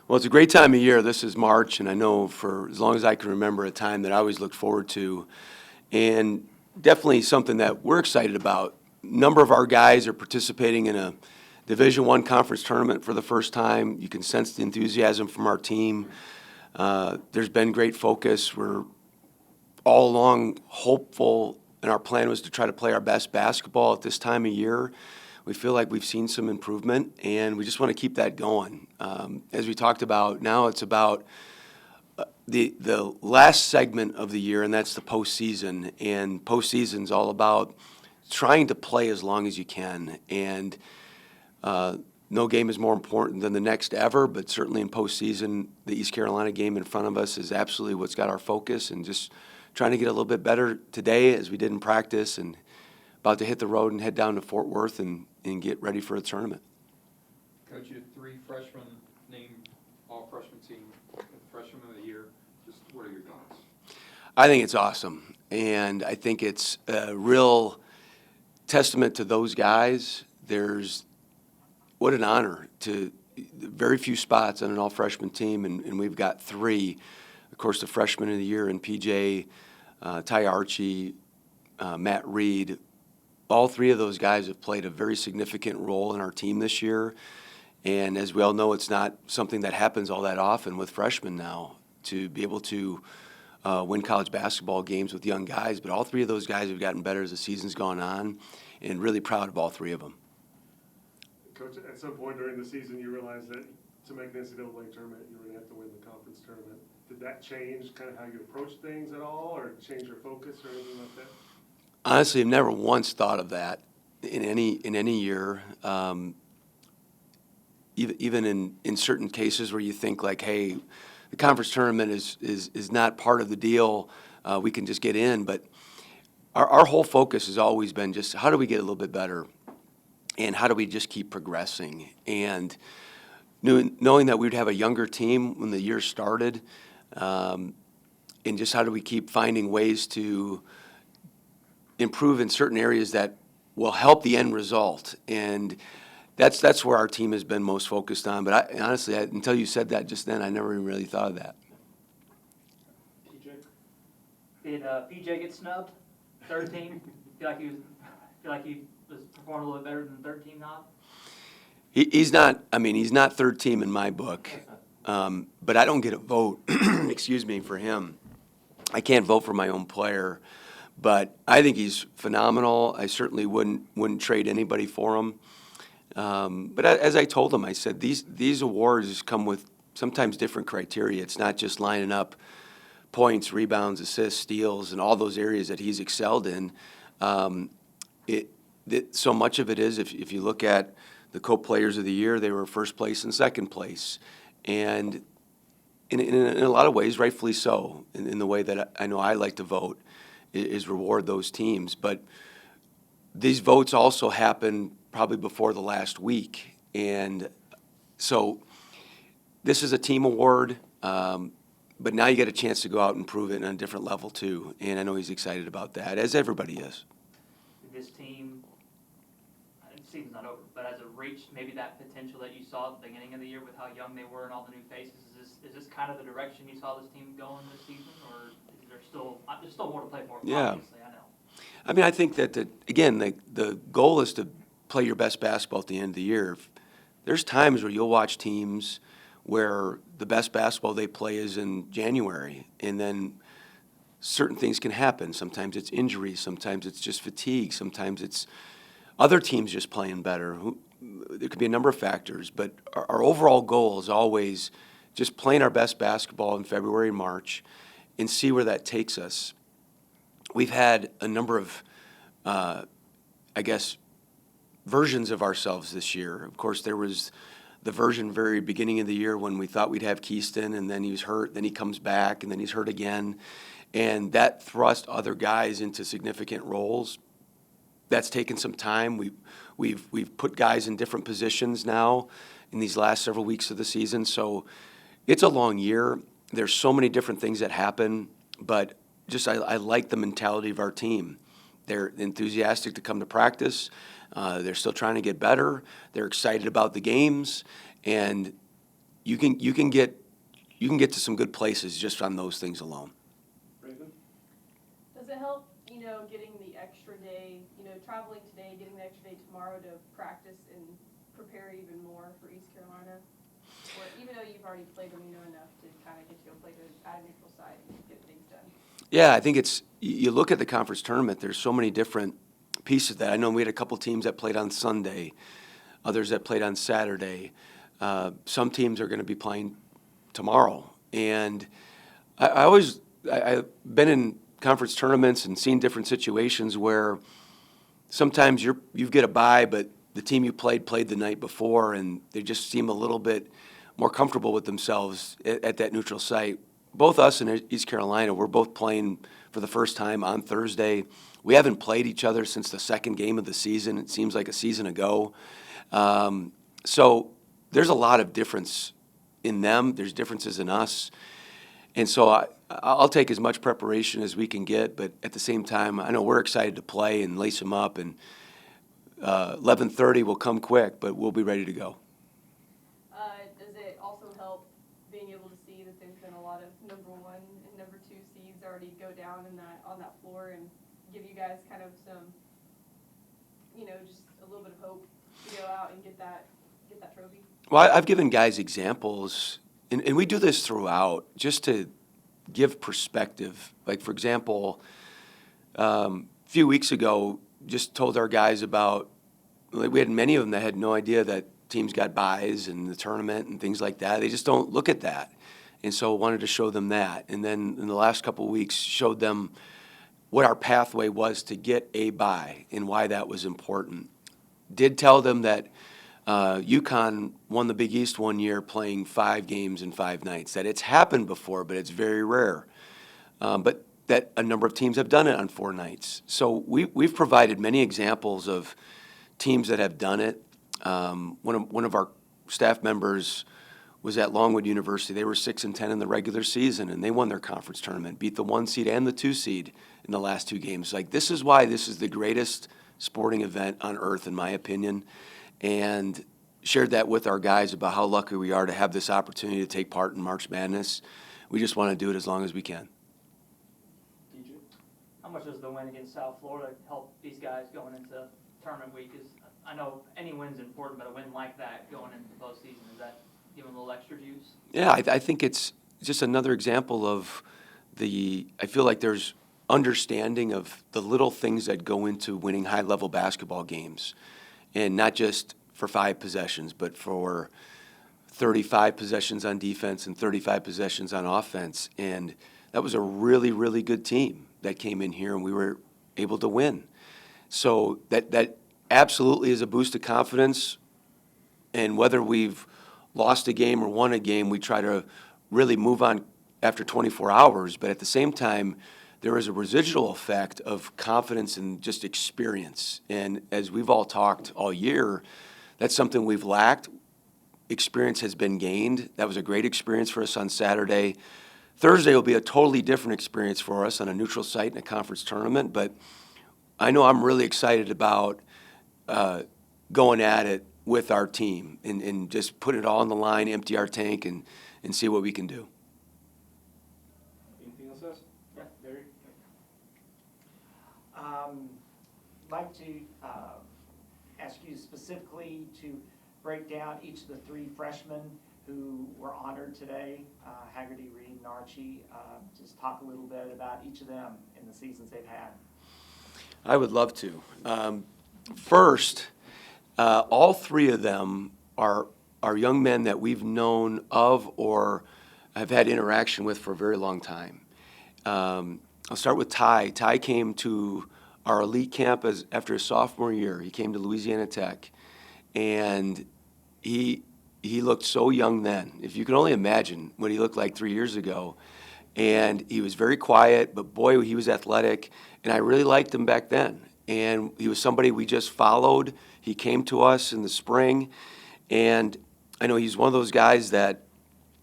Well, it's a great time of year. This is March, and I know for as long as I can remember a time that I always looked forward to, and definitely something that we're excited about. A number of our guys are participating in a Division I conference tournament for the first time. You can sense the enthusiasm from our team. There's been great focus. We're all along hopeful, and our plan was to try to play our best basketball at this time of year. We feel like we've seen some improvement, and we just want to keep that going. As we talked about, now it's about the last segment of the year, and that's the postseason. And postseason's all about trying to play as long as you can. And no game is more important than the next ever, but certainly in postseason, the East Carolina game in front of us is absolutely what's got our focus, and just trying to get a little bit better today as we did in practice, and about to hit the road and head down to Fort Worth and get ready for a tournament. Coach, you had 3 freshmen named all-freshman team, freshman of the year. Just what are your thoughts? I think it's awesome, and I think it's a real testament to those guys. What an honor to very few spots on an all-freshman team, and we've got 3. Of course, the freshman of the year in PJ, Ty Archie, Matt Reed. All 3 of those guys have played a very significant role in our team this year. And as we all know, it's not something that happens all that often with freshmen now, to be able to win college basketball games with young guys. But all 3 of those guys have gotten better as the season's gone on, and really proud of all 3 of them. Coach, at some point during the season, you realized that to make the NCAA tournament, you were going to have to win the conference tournament. Did that change kind of how you approach things at all, or change your focus or anything like that? Honestly, I've never once thought of that in any year. Even in certain cases where you think like, hey, the conference tournament is not part of the deal, we can just get in. But our whole focus has always been just how do we get a little bit better, and how do we just keep progressing. And knowing that we'd have a younger team when the year started, and just how do we keep finding ways to improve in certain areas that will help the end result. And that's where our team has been most focused on. But honestly, until you said that just then, I never even really thought of that. PJ? Did PJ get snubbed? Third team? Feel like he was performing a little bit better than third team now? He's not. I mean, he's not third team in my book. But I don't get a vote. excuse me, for him. I can't vote for my own player. But I think he's phenomenal. I certainly wouldn't trade anybody for him. But as I told him, I said these awards come with sometimes different criteria. It's not just lining up points, rebounds, assists, steals, and all those areas that he's excelled in. So much of it is if you look at the co-players of the year, they were first place and second place, and in a lot of ways, rightfully so. In the way that I know I like to vote, is reward those teams. But these votes also happen probably before the last week. And so this is a team award, but now you get a chance to go out and prove it on a different level too. And I know he's excited about that, as everybody is. This team, the season's not over, but has it reached maybe that potential that you saw at the beginning of the year with how young they were and all the new faces? Is this kind of the direction you saw this team going this season, or is there's still more to play for? Yeah. Obviously, I know. I mean, I think that, the goal is to play your best basketball at the end of the year. There's times where you'll watch teams where the best basketball they play is in January, and then certain things can happen. Sometimes it's injuries, sometimes it's just fatigue, sometimes it's other teams just playing better. There could be a number of factors, but our overall goal is always just playing our best basketball in February and March and see where that takes us. We've had a number of, versions of ourselves this year. Of course, there was the version very beginning of the year when we thought we'd have Keaston, and then he was hurt, then he comes back, and then he's hurt again. And that thrust other guys into significant roles. That's taken some time. We've put guys in different positions now in these last several weeks of the season. So it's a long year. There's so many different things that happen, but just I like the mentality of our team. They're enthusiastic to come to practice. They're still trying to get better. They're excited about the games. And you can get to some good places just on those things alone. Raven? Does it help, getting the extra day, traveling today, getting the extra day tomorrow to practice and prepare even more for East Carolina? Or even though you've already played them, enough to kind of get you to play at a neutral site and get things done? Yeah, I think you look at the conference tournament, there's so many different pieces that I know we had a couple teams that played on Sunday, others that played on Saturday. Some teams are going to be playing tomorrow. And I've been in conference tournaments and seen different situations where sometimes you get a bye, but the team you played the night before, and they just seem a little bit more comfortable with themselves at that neutral site. Both us and East Carolina, we're both playing for the first time on Thursday. We haven't played each other since the second game of the season. It seems like a season ago. So there's a lot of difference in them. There's differences in us. And so I'll take as much preparation as we can get, but at the same time, I know we're excited to play and lace them up, and 11:30 will come quick, but we'll be ready to go. Does it also help being able to see that there's been a lot of number 1 and number 2 seeds already go down on that floor and give you guys kind of some, just a little bit of hope to go out and get that trophy? Well, I've given guys examples, and we do this throughout, just to give perspective. Like, for example, a few weeks ago, just told our guys about, we had many of them that had no idea that teams got byes in the tournament and things like that. They just don't look at that. And so wanted to show them that. And then in the last couple of weeks, showed them what our pathway was to get a bye and why that was important. Did tell them that UConn won the Big East one year playing 5 games in 5 nights. That it's happened before, but it's very rare. But that a number of teams have done it on 4 nights. So we've provided many examples of teams that have done it. One of our staff members was at Longwood University. They were 6-10 in the regular season, and they won their conference tournament, beat the 1 seed and the 2 seed in the last 2 games. Like, this is why this is the greatest sporting event on earth, in my opinion, and shared that with our guys about how lucky we are to have this opportunity to take part in March Madness. We just want to do it as long as we can. How much does the win against South Florida help these guys going into tournament week? Because I know any win's important, but a win like that going into the postseason, does that give them a little extra juice? Yeah, I think it's just another example of I feel like there's understanding of the little things that go into winning high-level basketball games, and not just for 5 possessions, but for 35 possessions on defense and 35 possessions on offense. And that was a really, really good team that came in here, and we were able to win. So that absolutely is a boost of confidence. And whether we've lost a game or won a game, we try to really move on after 24 hours. But at the same time, there is a residual effect of confidence and just experience. And as we've all talked all year, that's something we've lacked. Experience has been gained. That was a great experience for us on Saturday. Thursday will be a totally different experience for us on a neutral site in a conference tournament. But I know I'm really excited about going at it with our team and just put it all on the line, empty our tank, and see what we can do. Anything else, Gus? Yeah. Barry? Like to ask you specifically to break down each of the 3 freshmen who were honored today, Haggerty, Reed, and Archie. Just talk a little bit about each of them in the seasons they've had. I would love to. First, all 3 of them are young men that we've known of or have had interaction with for a very long time. I'll start with Ty. Ty came to our elite camp after his sophomore year. He came to Louisiana Tech, and he looked so young then. If you can only imagine what he looked like 3 years ago. And he was very quiet, but boy, he was athletic, and I really liked him back then. And he was somebody we just followed. He came to us in the spring, and I know he's one of those guys that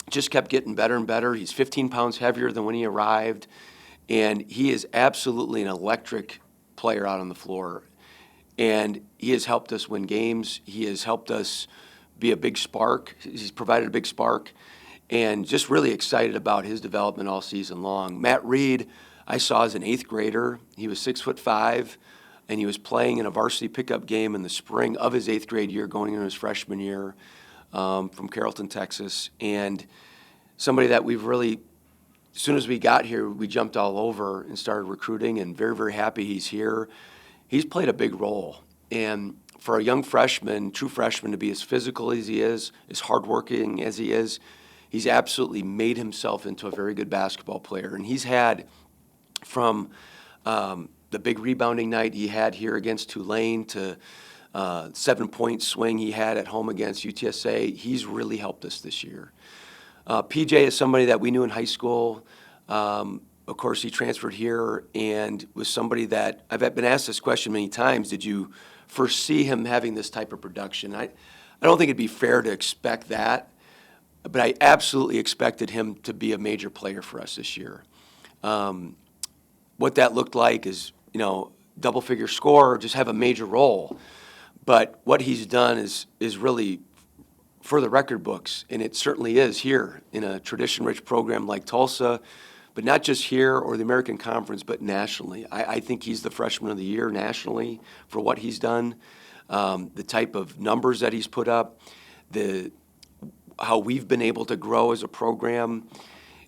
just kept getting better and better. He's 15 pounds heavier than when he arrived, and he is absolutely an electric player out on the floor. And he has helped us win games. He has helped us be a big spark. He's provided a big spark, and just really excited about his development all season long. Matt Reed, I saw as an 8th grader. He was 6'5", and he was playing in a varsity pickup game in the spring of his 8th grade year, going into his freshman year, from Carrollton, Texas. And somebody that we've really, as soon as we got here, we jumped all over and started recruiting, and very, very happy he's here. He's played a big role. And for a young freshman, true freshman, to be as physical as he is, as hardworking as he is, he's absolutely made himself into a very good basketball player. And he's had, from the big rebounding night he had here against Tulane to 7-point swing he had at home against UTSA, he's really helped us this year. PJ is somebody that we knew in high school. Of course, he transferred here and was somebody that, I've been asked this question many times, did you foresee him having this type of production? I don't think it'd be fair to expect that, but I absolutely expected him to be a major player for us this year. What that looked like is, double-figure score, just have a major role. But what he's done is really for the record books, and it certainly is here in a tradition-rich program like Tulsa, but not just here or the American Conference, but nationally. I think he's the freshman of the year nationally for what he's done, the type of numbers that he's put up, how we've been able to grow as a program.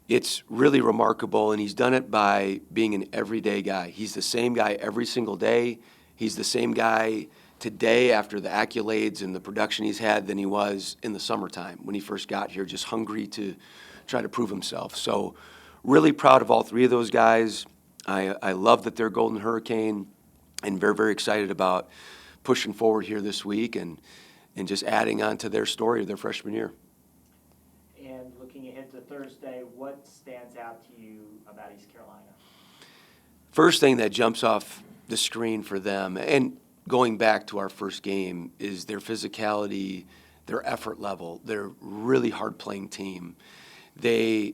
It's really remarkable, and he's done it by being an everyday guy. He's the same guy every single day. He's the same guy today after the accolades and the production he's had than he was in the summertime when he first got here, just hungry to try to prove himself. So really proud of all 3 of those guys. I love that they're Golden Hurricane, and very, very excited about pushing forward here this week and just adding on to their story of their freshman year. And looking ahead to Thursday, what stands out to you about East Carolina? First thing that jumps off the screen for them, and going back to our first game, is their physicality, their effort level. They're a really hard-playing team. They've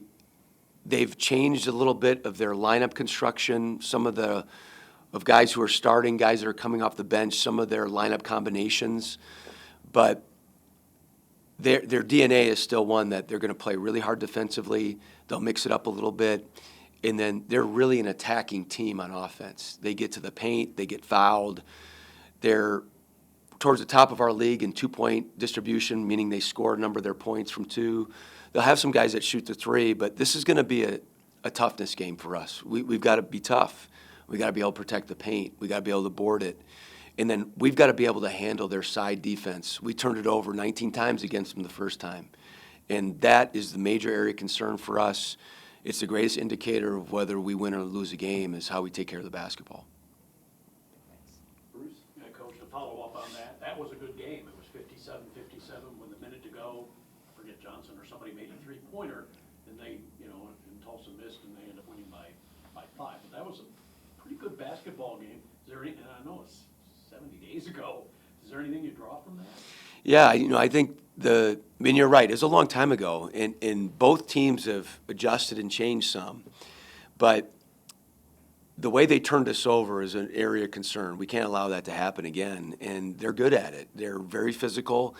changed a little bit of their lineup construction, some of guys who are starting, guys that are coming off the bench, some of their lineup combinations. But their DNA is still one that they're going to play really hard defensively. They'll mix it up a little bit. And then they're really an attacking team on offense. They get to the paint, they get fouled. They're towards the top of our league in 2-point distribution, meaning they score a number of their points from 2. They'll have some guys that shoot the 3, but this is going to be a toughness game for us. We've got to be tough. We've got to be able to protect the paint. We've got to be able to board it. And then we've got to be able to handle their side defense. We turned it over 19 times against them the first time. And that is the major area of concern for us. It's the greatest indicator of whether we win or lose a game is how we take care of the basketball. Bruce? Yeah, Coach, to follow up on that was a good game. It was 57-57 with a minute to go. I forget Johnson or somebody made a 3-pointer, and they, and Tulsa missed, and they ended up winning by 5. But that was a pretty good basketball game. Is there any, and I know it's 70 days ago. Is there anything you draw from that? Yeah, I think you're right. It's a long time ago, and both teams have adjusted and changed some. But the way they turned us over is an area of concern. We can't allow that to happen again, and they're good at it. They're very physical.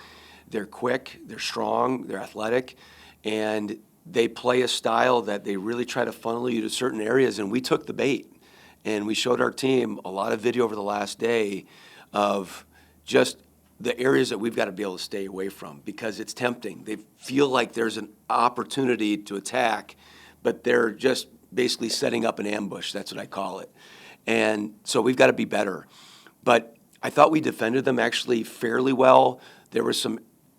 They're quick. They're strong. They're athletic, and they play a style that they really try to funnel you to certain areas, and we took the bait. And we showed our team a lot of video over the last day of just the areas that we've got to be able to stay away from because it's tempting. They feel like there's an opportunity to attack, but they're just basically setting up an ambush. That's what I call it. And so we've got to be better. But I thought we defended them actually fairly well. There were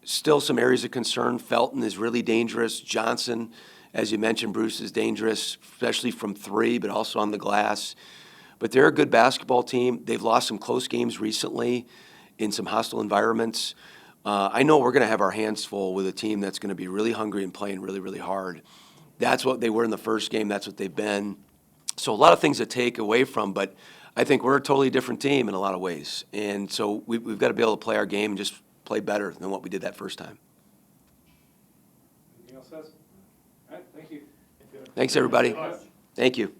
still some areas of concern. Felton is really dangerous. Johnson, as you mentioned, Bruce, is dangerous, especially from 3, but also on the glass. But they're a good basketball team. They've lost some close games recently in some hostile environments. I know we're going to have our hands full with a team that's going to be really hungry and playing really, really hard. That's what they were in the first game. That's what they've been. So a lot of things to take away from, but I think we're a totally different team in a lot of ways. And so we've got to be able to play our game and just play better than what we did that first time. Anything else, guys? All right, thank you. Thanks, everybody. Thank you.